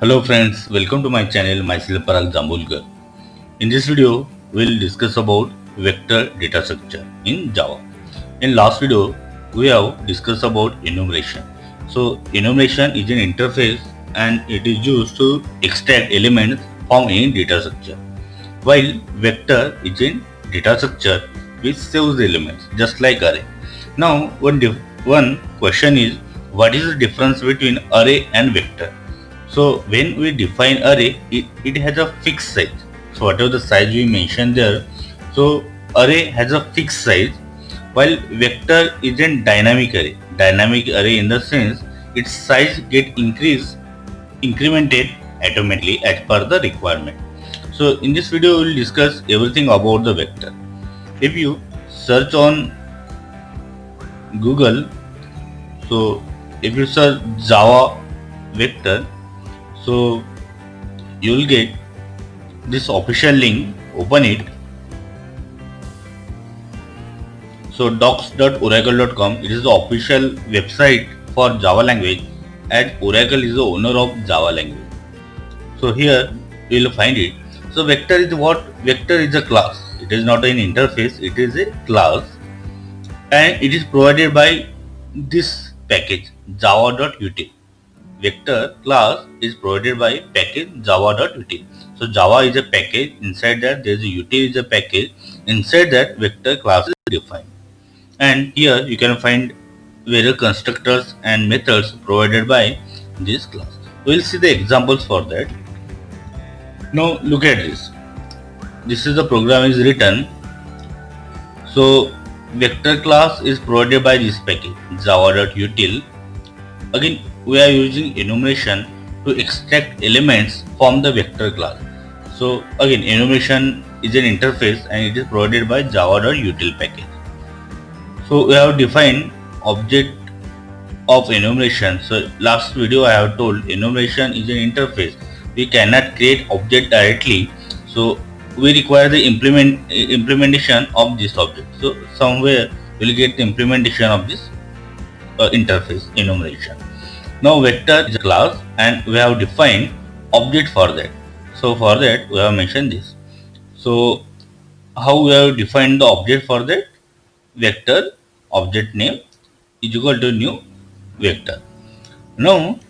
Hello friends, welcome to my channel, myself Parag Jambulkar. In this video, we'll discuss about vector data structure in Java. In last video, we have discussed about enumeration. So enumeration is an interface and it is used to extract elements from any data structure. While vector is a data structure which saves the elements just like array. Now one question is, what is the difference between array and vector? So when we define array, it has a fixed size. So whatever the size we mentioned there, so array has a fixed size, while vector is a dynamic array. Dynamic array in the sense its size incremented automatically as per the requirement. So in this video we will discuss everything about the vector. If you search on Google, so if you search Java vector, so you will get this official link. Open it. So docs.oracle.com, it is the official website for Java language, and Oracle is the owner of Java language. So here you will find it. So vector is what? Vector is a class. It is not an interface, it is a class, and it is provided by this package java.util. Vector class is provided by package java.util. So Java is a package, inside that there is a util is a package, inside that vector class is defined. And here you can find various constructors and methods provided by this class. We will see the examples for that. Now look at this. This is the program is written. So vector class is provided by this package java.util. Again we are using enumeration to extract elements from the vector class. So again enumeration is an interface and it is provided by java.util package. So we have defined object of enumeration. So last video I have told enumeration is an interface. We cannot create object directly. So we require the implementation of this object. So somewhere we will get the implementation of this interface enumeration. Now vector is a class and we have defined object for that. So for that we have mentioned this. So how we have defined the object for that? Vector object name is equal to new vector. Now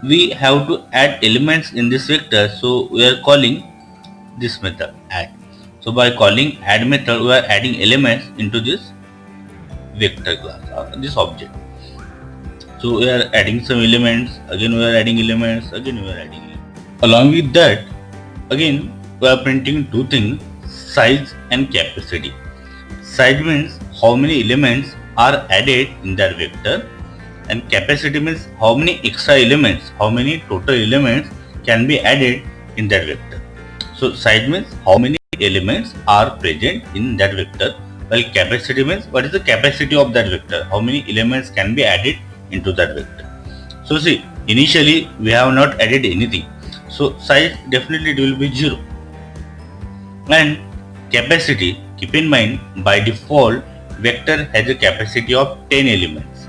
we have to add elements in this vector, so we are calling this method add. So by calling add method we are adding elements into this vector class this object. So we are adding some elements, again we are adding elements, again we are adding elements. Along with that, again we are printing two things, size and capacity. Size means how many elements are added in that vector, and capacity means how many extra elements, how many total elements can be added in that vector. So size means how many elements are present in that vector, while capacity means what is the capacity of that vector, how many elements can be added into that vector. So see, initially we have not added anything, so size definitely it will be 0. And capacity, keep in mind by default vector has a capacity of 10 elements.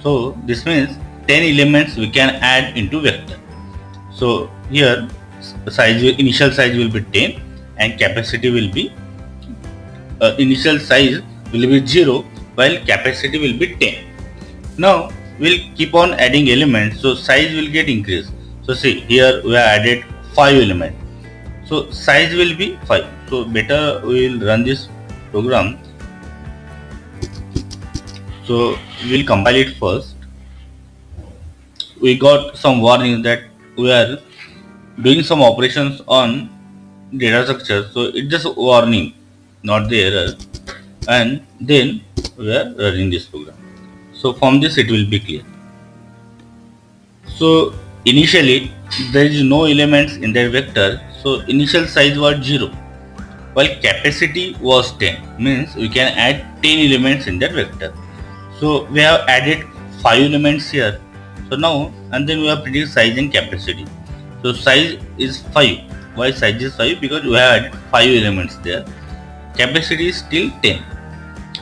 So this means 10 elements we can add into vector. So here initial size will be 10 and capacity will be initial size will be 0 while capacity will be 10. Now we'll keep on adding elements, so size will get increased. So see, here we have added 5 elements, so size will be 5. So better we will run this program. So we'll compile it first. We got some warning that we are doing some operations on data structure, so it's just a warning, not the error. And then we are running this program. So from this it will be clear. So initially there is no elements in that vector, so initial size was 0 while capacity was 10, means we can add 10 elements in that vector. So we have added 5 elements here. So now and then we have predicted size and capacity. So size is 5. Why size is 5? Because we have added 5 elements there. Capacity is still 10,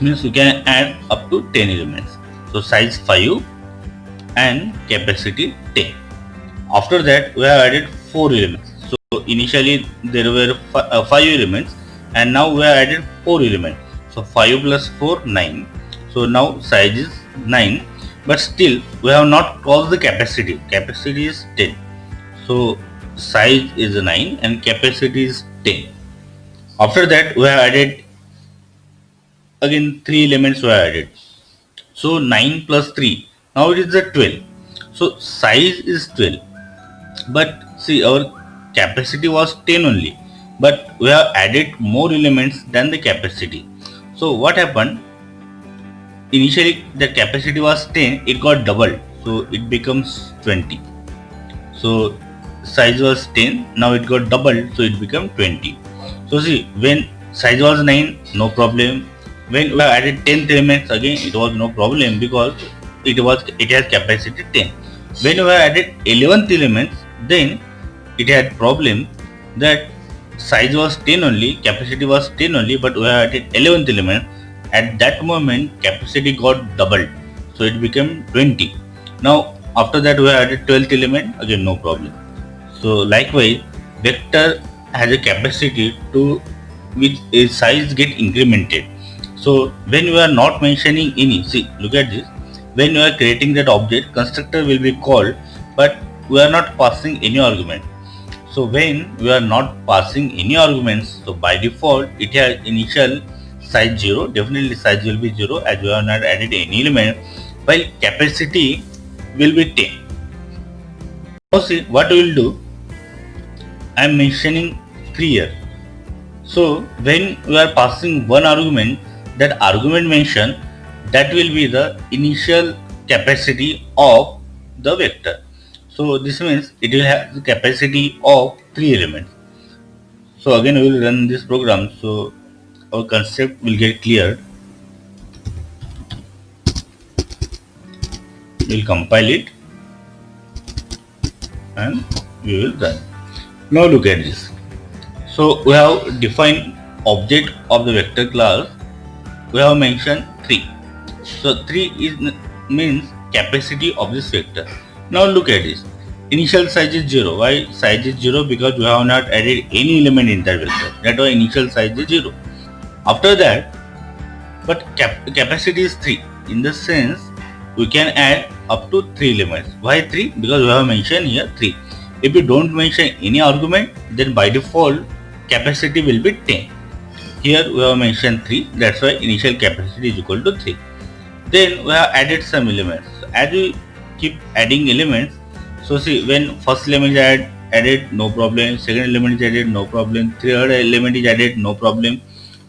means we can add up to 10 elements. So size 5 and capacity 10. After that, we have added 4 elements. So initially there were 5 elements, and now we have added 4 elements. So 5 plus 4, 9. So now size is 9, but still we have not crossed the capacity. Capacity is 10. So size is 9 and capacity is 10. After that, we have added again 3 elements we have added. So 9 plus 3. Now it is a 12. So size is 12. But see, our capacity was 10 only, but we have added more elements than the capacity. So what happened? Initially the capacity was 10, it got doubled, so it becomes 20. So size was 10, now it got doubled, so it became 20. So see, when size was 9, no problem. When we have added 10th elements, again it was no problem because it has capacity 10. When we have added 11th elements, then it had problem that size was 10 only, capacity was 10 only, but we have added 11th element. At that moment capacity got doubled, so it became 20. Now after that we have added 12th element, again no problem. So likewise, vector has a capacity to which its size get incremented. So when we are not mentioning any, see, look at this. When we are creating that object, constructor will be called, but we are not passing any argument. So when we are not passing any arguments, so by default it has initial size 0, definitely size will be 0 as we have not added any element, while capacity will be 10. Now see what we will do, I am mentioning 3 here. So when we are passing one argument, that argument mention, that will be the initial capacity of the vector. So this means it will have the capacity of 3 elements. So again we will run this program, so our concept will get clear. We will compile it and we will run. Now look at this. So we have defined object of the vector class. We have mentioned 3. So 3 means capacity of this vector. Now look at this. Initial size is 0. Why size is 0? Because we have not added any element in that vector. That's why initial size is 0. After that, but capacity is 3. In the sense, we can add up to 3 elements. Why 3? Because we have mentioned here 3. If you don't mention any argument, then by default capacity will be 10. Here we have mentioned 3. That's why initial capacity is equal to 3. Then we have added some elements. So as we keep adding elements, so see, when first element is added, no problem. Second element is added, no problem. Third element is added, no problem.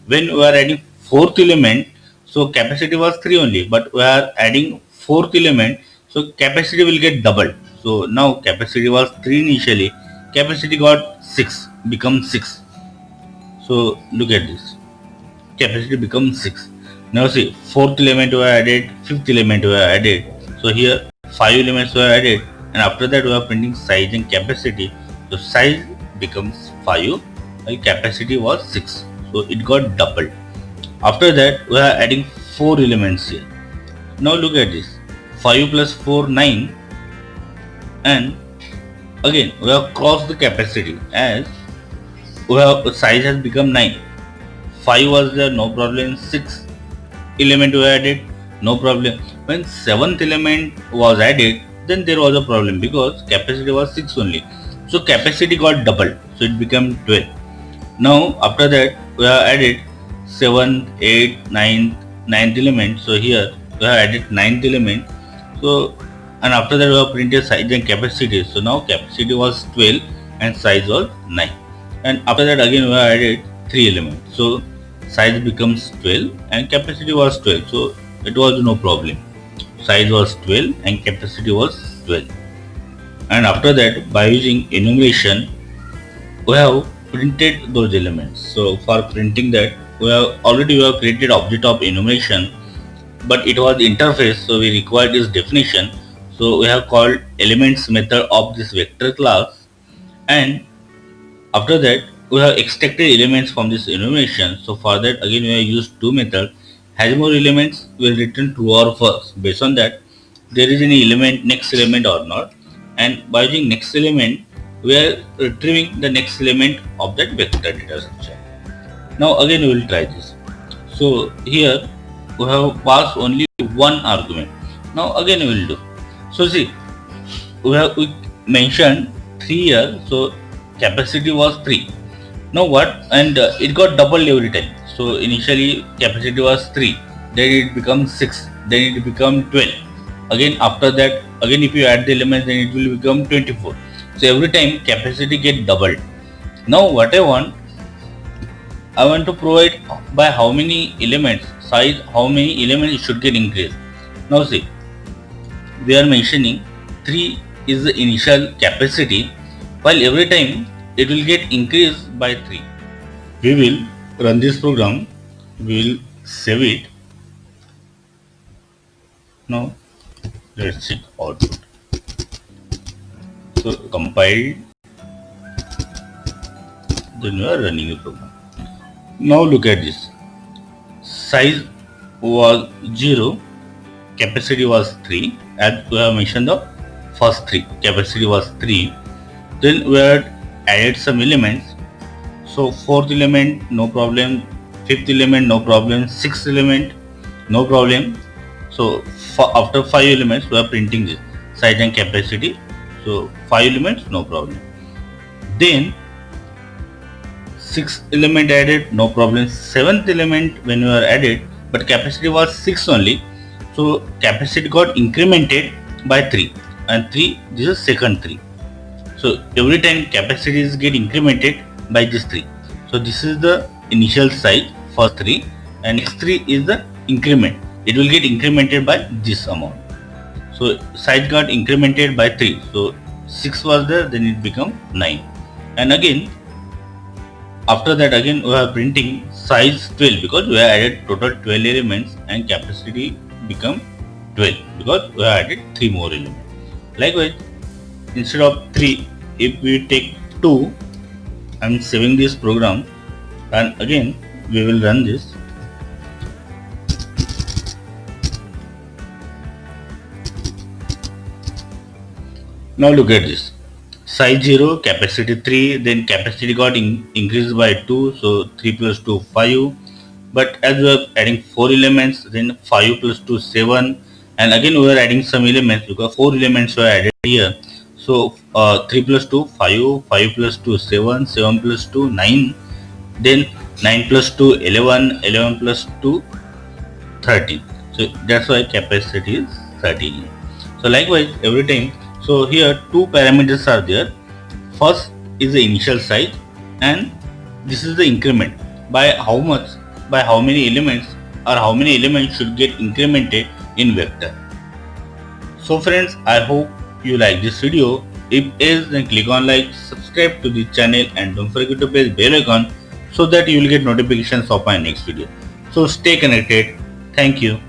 When we are adding fourth element, so capacity was 3 only, but we are adding fourth element, so capacity will get doubled. So now capacity was 3 initially, capacity got 6, becomes 6. So look at this, capacity becomes 6. Now see, fourth element we added, fifth element we added. So here 5 elements were added, and after that we are printing size and capacity. So size becomes 5 while capacity was 6. So it got doubled. After that we are adding 4 elements here. Now look at this, 5 plus 4, 9, and again we have crossed the capacity as we have size has become 9. 5 was there, no problem. 6 element we added, no problem. When 7th element was added, then there was a problem because capacity was 6 only. So capacity got doubled, so it became 12. Now after that we have added 7th, 8th, 9th, 9th element. So here we have added 9th element. So and after that we have printed size and capacity. So now capacity was 12 and size was 9. And after that again we have added 3 elements. So size becomes 12 and capacity was 12. So it was no problem. Size was 12 and capacity was 12. And after that, by using enumeration, we have printed those elements. So for printing that, we have created object of enumeration, but it was interface, so we required this definition. So we have called elements method of this vector class, and after that we have extracted elements from this enumeration. So for that again we have used two methods. Has more elements will return true or false. Based on that, there is any element next element or not. and by using next element we are retrieving the next element of that vector data structure. Now again we will try this. So here we have passed only one argument. Now again we will do. So see, we mentioned 3 here, so capacity was 3. Now what? And it got doubled every time. So initially capacity was 3, then it becomes 6, then it becomes 12. Again after that, again if you add the elements, then it will become 24. So every time capacity get doubled. Now what I want to provide by how many elements, size, how many elements it should get increased. Now see, we are mentioning 3 is the initial capacity, while every time it will get increased by 3. We will run this program, we will save it. Now let's see output. So compiled, then we are running the program. Now look at this. Size was 0, capacity was 3, as we have mentioned the first 3, capacity was 3. Then we had added some elements. So fourth element no problem, fifth element no problem, sixth element no problem. So after 5 elements we are printing this size and capacity. So 5 elements no problem. Then 6th element added, no problem. 7th element when we are added, but capacity was 6 only, so capacity got incremented by 3, and 3, this is second 3. So every time capacities get incremented by this 3. So this is the initial size first 3, and next 3 is the increment. It will get incremented by this amount. So size got incremented by 3. So 6 was there, then it become 9, and again after that again we are printing size 12 because we have added total 12 elements and capacity become 12 because we have added 3 more elements. Likewise, instead of 3, if we take 2, I am saving this program, and again we will run this. Now look at this. Size 0, capacity 3, then capacity got increased by 2, so 3 plus 2 5. But as we are adding 4 elements, then 5 plus 2 7, and again we are adding some elements because 4 elements were added here. So 3 plus 2 5, 5 plus 2 7, 7 plus 2 9, then 9 plus 2 11, 11 plus 2 13. So that's why capacity is 13. So likewise every time. So here 2 parameters are there. First is the initial size, and this is the increment. By how much, by how many elements, or how many elements should get incremented in vector. So friends, I hope you like this video. If yes, then click on like, subscribe to the channel, and don't forget to press bell icon so that you will get notifications of my next video. So stay connected. Thank you.